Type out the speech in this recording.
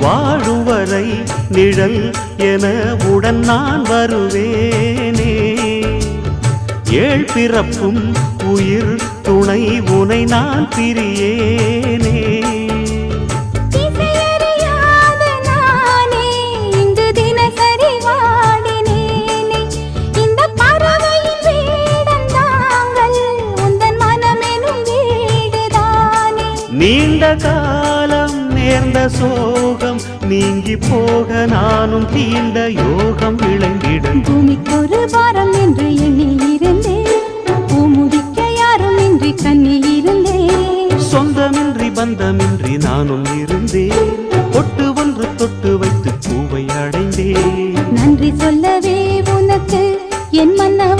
வாழும் வரை நிழல் என உடன் நான் வருவேனே. ஏழ் பிறப்பும் உயிர் துணை உனை நான் பிரியேனே. நீண்ட காலம் நேர்ந்த சோகம் நீங்கி போக நானும் தீண்ட யோகம் விளங்கிட. பூமிக்கொரு வாரம் என்று எண்ணி இருந்தேன், பூமுடிக்க யாரும் இன்றி கண்ணி இருந்தேன். சொந்தமின்றி பந்தமின்றி நானும் இருந்தேன், பொட்டு ஒன்று தொட்டு வைத்து பூவை அடைந்தேன். நன்றி சொல்லவே உனக்கு என் மன்னவ